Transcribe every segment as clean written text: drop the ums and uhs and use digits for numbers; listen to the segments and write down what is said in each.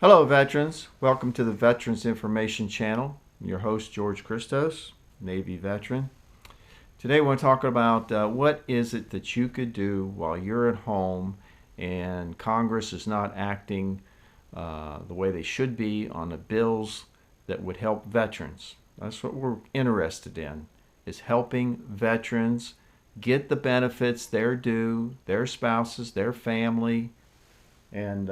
Hello, veterans. Welcome to the Veterans Information Channel. I'm your host, George Christos, Navy veteran. Today, we're talking about what is it that you could do while you're at home and Congress is not acting the way they should be on the bills that would help veterans. That's what we're interested in, is helping veterans get the benefits they're due, their spouses, their family, and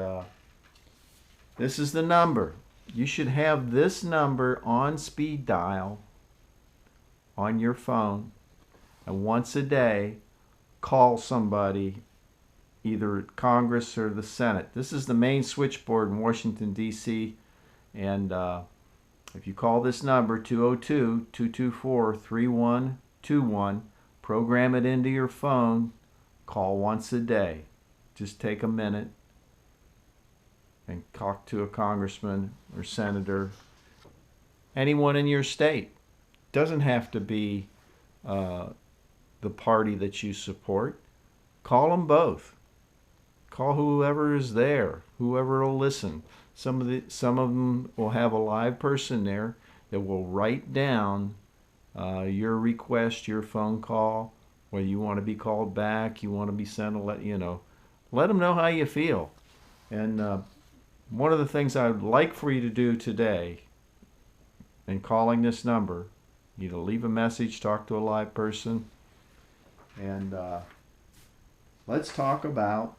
this is the number. You should have this number on speed dial on your phone, and once a day, call somebody, either Congress or the Senate. This is the main switchboard in Washington, D.C., and if you call this number, 202-224-3121, program it into your phone, call once a day. Just take a minute and talk to a congressman or senator, anyone in your state. Doesn't have to be the party that you support. Call them both. Call whoever is there, whoever will listen. Some of them will have a live person there that will write down your request, your phone call, whether you want to be called back, you want to be sent a let them know how you feel. And one of the things I would like for you to do today in calling this number, either leave a message, talk to a live person, and let's talk about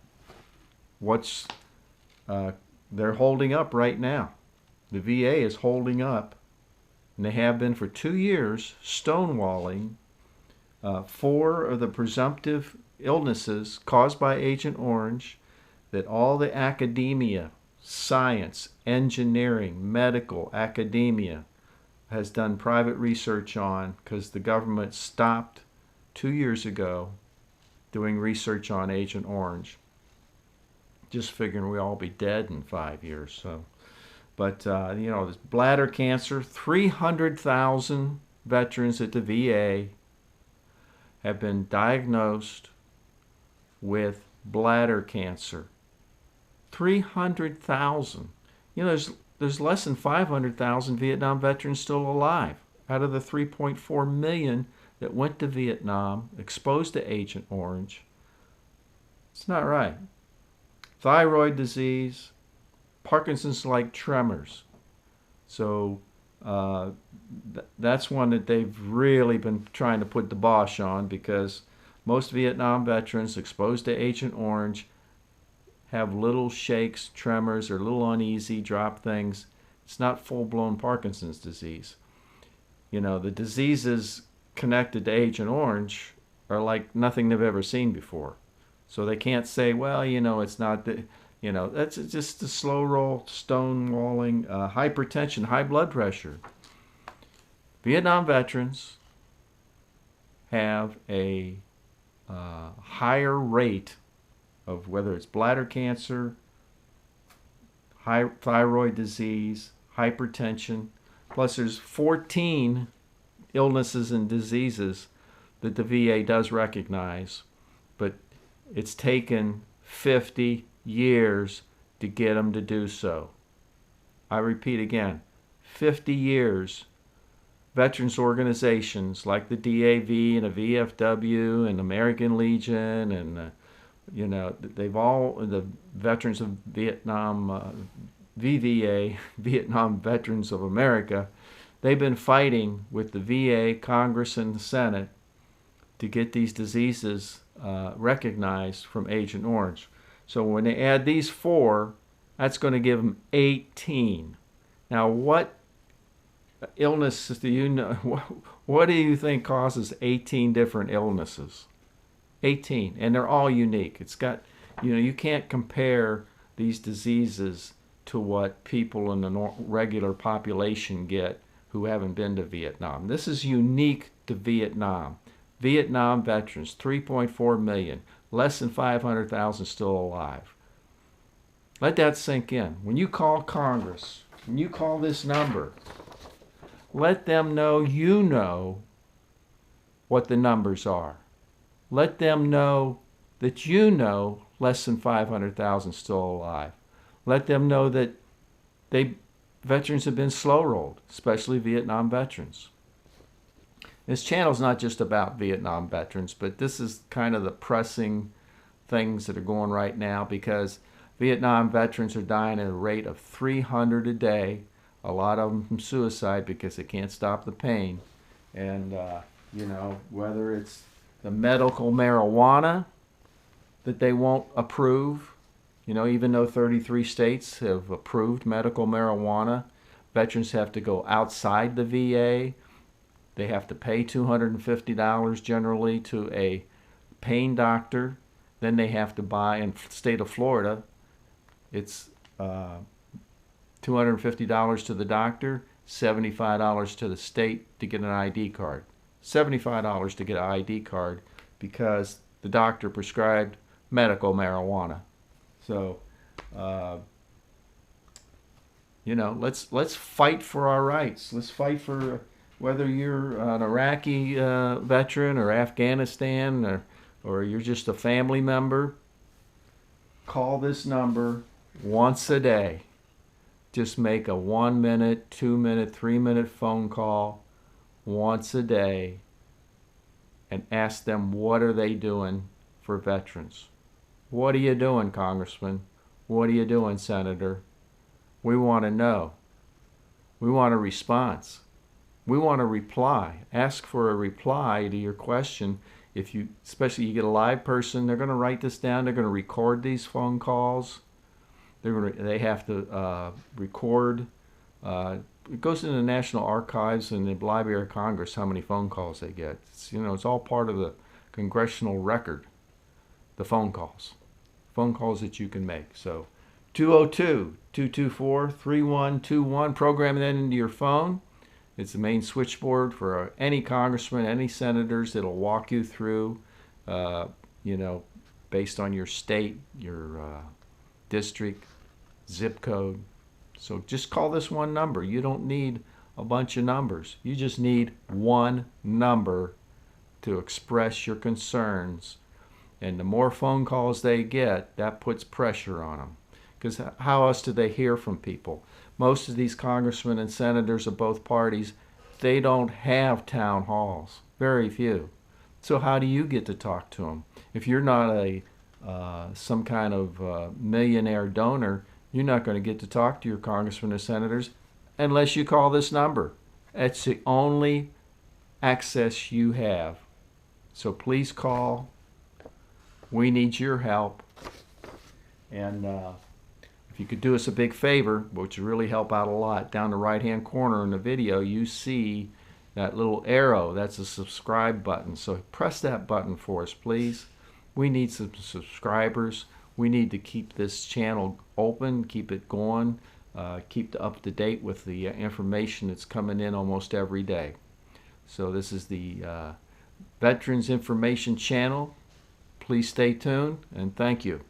what's they're holding up right now. The VA is holding up, and they have been for 2 years, stonewalling 4 of the presumptive illnesses caused by Agent Orange that all the academia, science, engineering, medical, academia has done private research on, because the government stopped 2 years ago doing research on Agent Orange. Just figuring we'll all be dead in 5 years. So, but this bladder cancer, 300,000 veterans at the VA have been diagnosed with bladder cancer. 300,000. There's less than 500,000 Vietnam veterans still alive out of the 3.4 million that went to Vietnam exposed to Agent Orange. It's not right. Thyroid disease, Parkinson's-like tremors. So that's one that they've really been trying to put the bosh on, because most Vietnam veterans exposed to Agent Orange have little shakes, tremors, or little uneasy, drop things. It's not full-blown Parkinson's disease. The diseases connected to Agent Orange are like nothing they've ever seen before. So they can't say, well, it's not the, that's just a slow roll, stonewalling, hypertension, high blood pressure. Vietnam veterans have a higher rate of whether it's bladder cancer, high thyroid disease, hypertension, plus there's 14 illnesses and diseases that the VA does recognize, but it's taken 50 years to get them to do so. I repeat again, 50 years. Veterans organizations like the DAV and the VFW and American Legion and they've all, the Veterans of Vietnam, VVA, Vietnam Veterans of America, they've been fighting with the VA, Congress, and the Senate to get these diseases recognized from Agent Orange. So when they add these 4, that's going to give them 18. Now, what illnesses do you know? What do you think causes 18 different illnesses? 18, and they're all unique. It's got, you can't compare these diseases to what people in the regular population get who haven't been to Vietnam. This is unique to Vietnam. Vietnam veterans, 3.4 million, less than 500,000 still alive. Let that sink in. When you call Congress, when you call this number, let them know you know what the numbers are. Let them know that less than 500,000 still alive. Let them know that veterans have been slow rolled, especially Vietnam veterans. This channel's not just about Vietnam veterans, but this is kind of the pressing things that are going right now, because Vietnam veterans are dying at a rate of 300 a day. A lot of them from suicide because they can't stop the pain. And, you know, whether it's the medical marijuana that they won't approve, you know, even though 33 states have approved medical marijuana, veterans have to go outside the VA. They have to pay $250 generally to a pain doctor. Then they have to buy, in the state of Florida, it's $250 to the doctor, $75 to the state to get an ID card. $75 to get an ID card because the doctor prescribed medical marijuana. So, you know, let's fight for our rights. Let's fight for, whether you're an Iraqi veteran or Afghanistan, or you're just a family member. Call this number once a day. Just make a 1 minute, 2 minute, 3 minute phone call once a day and ask them, what are they doing for veterans? What are you doing, Congressman? What are you doing, Senator? We want to know. We want a response. We want a reply. Ask for a reply to your question. If you, especially you get a live person, they're going to write this down. They're going to record these phone calls. They have to record. It goes into the National Archives and the Library of Congress how many phone calls they get. It's, you know, it's all part of the congressional record. The phone calls that you can make. So 202-224-3121. Program that into your phone. It's the main switchboard for any congressman, any senators. It'll walk you through, you know, based on your state, your district, zip code. So just call this one number. You don't need a bunch of numbers. You just need one number to express your concerns. And the more phone calls they get, that puts pressure on them. Because how else do they hear from people? Most of these congressmen and senators of both parties, they don't have town halls. Very few. So how do you get to talk to them? If you're not a some kind of millionaire donor, you're not going to get to talk to your congressmen or senators unless you call this number. It's the only access you have. So please call. We need your help. And if you could do us a big favor, which would really help out a lot, down the right-hand corner in the video, you see that little arrow. That's a subscribe button. So press that button for us, please. We need some subscribers. We need to keep this channel open, keep it going, keep up to date with the information that's coming in almost every day. So this is the Veterans Information Channel. Please stay tuned, and thank you.